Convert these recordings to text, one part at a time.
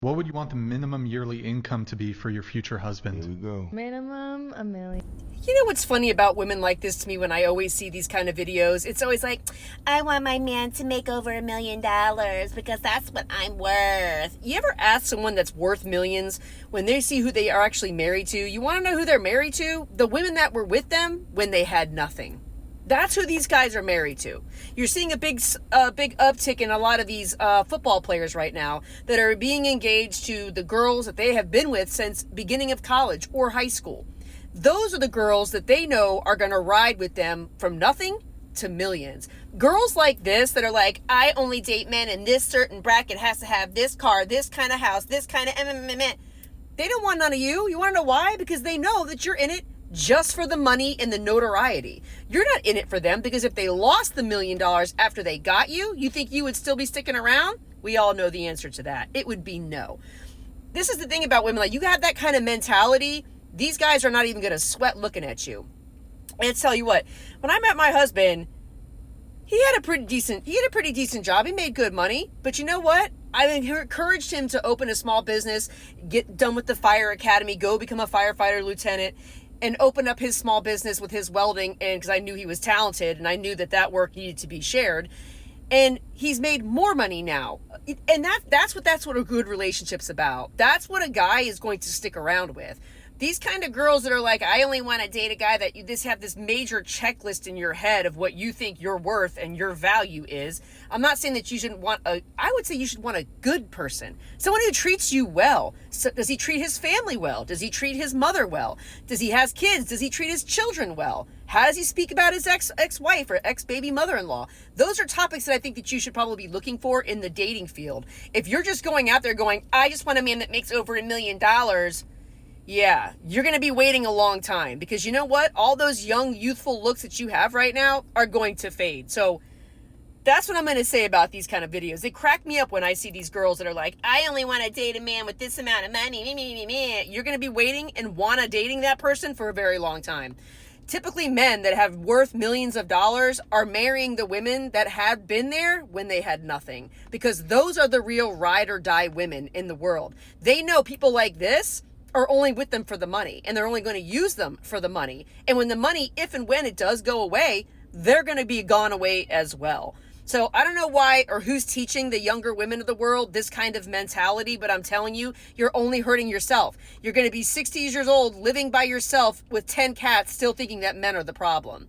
What would you want the minimum yearly income to be for your future Here husband? we go. Minimum $1 million. You know what's funny about women like this to me when I always see these kind of videos? It's always like, I want my man to make over $1 million because that's what I'm worth. You ever ask someone that's worth millions when they see who they are actually married to? You want to know who they're married to? The women that were with them when they had nothing. That's who these guys are married to. You're seeing a big uptick in a lot of these football players right now that are being engaged to the girls that they have been with since beginning of college or high school. Those are the girls that they know are going to ride with them from nothing to millions. Girls like this that are like, I only date men in this certain bracket, has to have this car, this kind of house, this kind of they don't want none of you. You want to know why? Because they know that you're in it just for the money and the notoriety. You're not in it for them, because if they lost the $1 million after they got you, you think you would still be sticking around? We all know the answer to that. It would be no. This is the thing about women. Like, you have that kind of mentality, these guys are not even going to sweat looking at you. And tell you what, when I met my husband, he had a pretty decent job. He made good money. But you know what? I encouraged him to open a small business, get done with the fire academy, go become a firefighter lieutenant, and open up his small business with his welding, and because I knew he was talented and I knew that work needed to be shared. And he's made more money now. And that's what a good relationship's about. That's what a guy is going to stick around with. These kind of girls that are like, I only want to date a guy that you just have this major checklist in your head of what you think your worth and your value is. I'm not saying that you shouldn't want I would say you should want a good person. Someone who treats you well. So does he treat his family well? Does he treat his mother well? Does he have kids? Does he treat his children well? How does he speak about his ex-wife or ex-baby mother-in-law? Those are topics that I think that you should probably be looking for in the dating field. If you're just going out there going, I just want a man that makes over $1 million, yeah, you're going to be waiting a long time, because you know what? All those young, youthful looks that you have right now are going to fade. So that's what I'm going to say about these kind of videos. They crack me up when I see these girls that are like, I only want to date a man with this amount of money. You're going to be waiting and want to dating that person for a very long time. Typically, men that have worth millions of dollars are marrying the women that had been there when they had nothing, because those are the real ride or die women in the world. They know people like this are only with them for the money, and they're only going to use them for the money. And when the money, if and when it does go away, they're going to be gone away as well. So I don't know why or who's teaching the younger women of the world this kind of mentality, but I'm telling you, you're only hurting yourself. You're going to be 60 years old living by yourself with 10 cats, still thinking that men are the problem.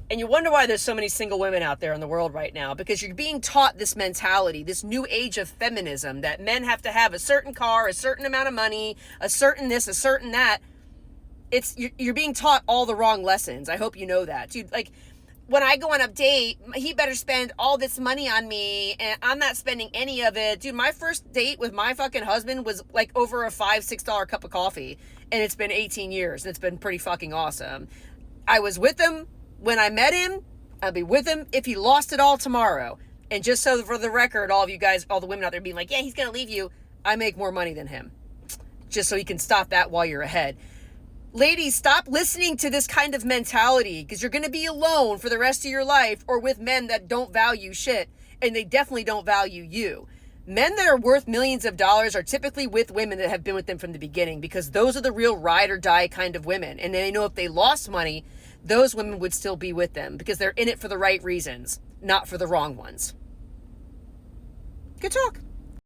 And you wonder why there's so many single women out there in the world right now, because you're being taught this mentality, this new age of feminism, that men have to have a certain car, a certain amount of money, a certain this, a certain that. You're being taught all the wrong lessons. I hope you know that. Dude, like, when I go on a date, he better spend all this money on me, and I'm not spending any of it. Dude, my first date with my fucking husband was like over a $5-6 cup of coffee, and it's been 18 years, and it's been pretty fucking awesome. I was with him when I met him. I'll be with him if he lost it all tomorrow. And just so for the record, all of you guys, all the women out there being like, yeah, he's going to leave you. I make more money than him. Just so he can stop that while you're ahead. Ladies, stop listening to this kind of mentality, because you're going to be alone for the rest of your life, or with men that don't value shit, and they definitely don't value you. Men that are worth millions of dollars are typically with women that have been with them from the beginning, because those are the real ride or die kind of women. And they know if they lost money, those women would still be with them, because they're in it for the right reasons, not for the wrong ones. Good talk.